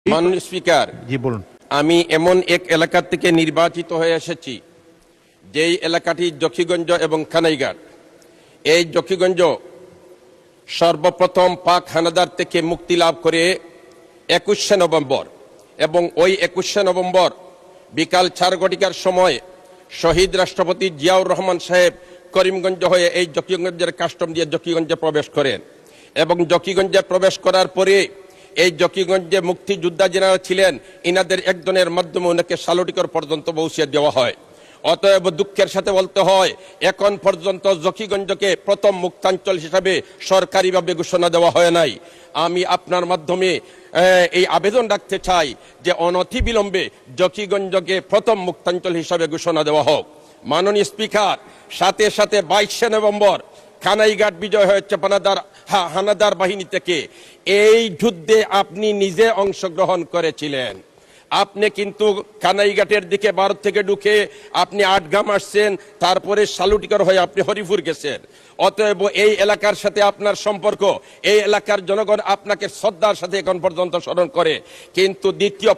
মাননীয় স্পিকার, জি বলুন। আমি এমন এক এলাকা থেকে নির্বাচিত হয়ে এসেছি যেই এলাকাটি জকিগঞ্জ এবং কানাইঘাট। এই জকিগঞ্জ সর্বপ্রথম পাক হানাদার থেকে মুক্তি লাভ করে 21শে নভেম্বর, এবং ওই 21শে নভেম্বর বিকাল 4 ঘটিকার সময় শহীদ রাষ্ট্রপতি জিয়াউর রহমান সাহেব করিমগঞ্জ হয়ে এই জকিগঞ্জের কাস্টম দিয়ে জকিগঞ্জে প্রবেশ করেন, এবং জকিগঞ্জে প্রবেশ করার পরে এই জকিগঞ্জে মুক্তিযোদ্ধা যারা ছিলেন ইনাদের একজনের মাধ্যমে ওনাকে সালুটিকর পর্যন্ত পৌঁছে দেওয়া হয়। অতএব দুঃখের সাথে বলতে হয়, এখন পর্যন্ত জকিগঞ্জকে প্রথম মুক্তাঞ্চল হিসাবে সরকারিভাবে ঘোষণা দেওয়া হয় নাই। আমি আপনার মাধ্যমে এই আবেদন রাখতে চাই যে অনতিবিলম্বে জকিগঞ্জকে প্রথম মুক্তাঞ্চল হিসাবে ঘোষণা দেওয়া হোক। মাননীয় স্পিকার, সাথে সাথে 22শে নভেম্বর কানাইঘাট বিজয় হয়েছে হানাদার বাহিনী থেকে। এই যুদ্ধে আপনি নিজে অংশগ্রহণ করেছিলেন। আপনি কিন্তু কানাইঘাটের দিকে ভারত থেকে ঢুকে আপনি আটগাম আসছেন, তারপরে সালুটিকর হয়ে আপনি হরিপুর গেছেন। অতএব এই এলাকার সাথে আপনার সম্পর্ক, এই এলাকার জনগণ আপনাকে শ্রদ্ধার সাথে এখন পর্যন্ত স্মরণ করে, কিন্তু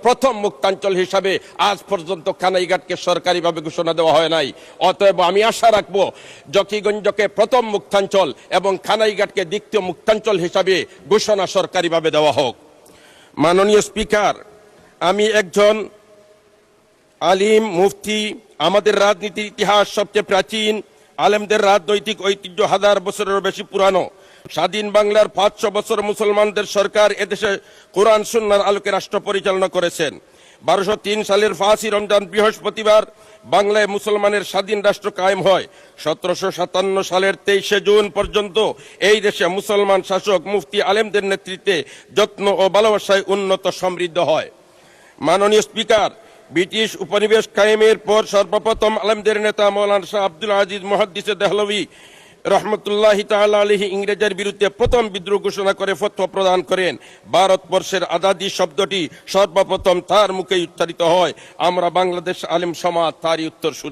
প্রথম মুক্তাঞ্চল হিসাবে আজ পর্যন্ত কানাইঘাটকে সরকারিভাবে ঘোষণা দেওয়া হয় নাই। অতএব আমি আশা রাখবো জকিগঞ্জকে প্রথম মুক্তাঞ্চল এবং কানাইঘাটকে দ্বিতীয় মুক্তাঞ্চল হিসাবে ঘোষণা সরকারিভাবে দেওয়া হোক। মাননীয় স্পিকার, আমি একজন আলিম মুফতি। আমাদের রাজনীতির ইতিহাস সবচেয়ে প্রাচীন, আলেমদের রাজনৈতিক ঐতিহ্য 1000 বছরেরও বেশি পুরানো। স্বাধীন বাংলার 500 বছর মুসলমানদের সরকার এদেশে কোরআন সুন্নাহর আলোকে রাষ্ট্র পরিচালনা করেছেন। 1203 সালের 5ই রমজান বৃহস্পতিবার বাংলায় মুসলমানের স্বাধীন রাষ্ট্র কায়েম হয়। 1757 সালের 23শে জুন পর্যন্ত এই দেশে মুসলমান শাসক মুফতি আলেমদের নেতৃত্বে যত্ন ও ভালোবাসায় উন্নত সমৃদ্ধ হয়। মাননীয় স্পিকার, ব্রিটিশ উপনিবেশ কায়েমের পর সর্বপ্রথম আলেমদের নেতা মৌলানা শাহ আব্দুল আজিজ মুহাদ্দিসে দেহলভী রহমতুল্লাহি তাআলা আলাইহি ইংরেজের বিরুদ্ধে প্রথম বিদ্রোহ ঘোষণা করে ফতোয়া প্রদান করেন। ভারতবর্ষের আজাদী শব্দটি সর্বপ্রথম তার মুখে উচ্চারিত হয়। আমরা বাংলাদেশ আলেম সমাজ তারই উত্তরসূরি।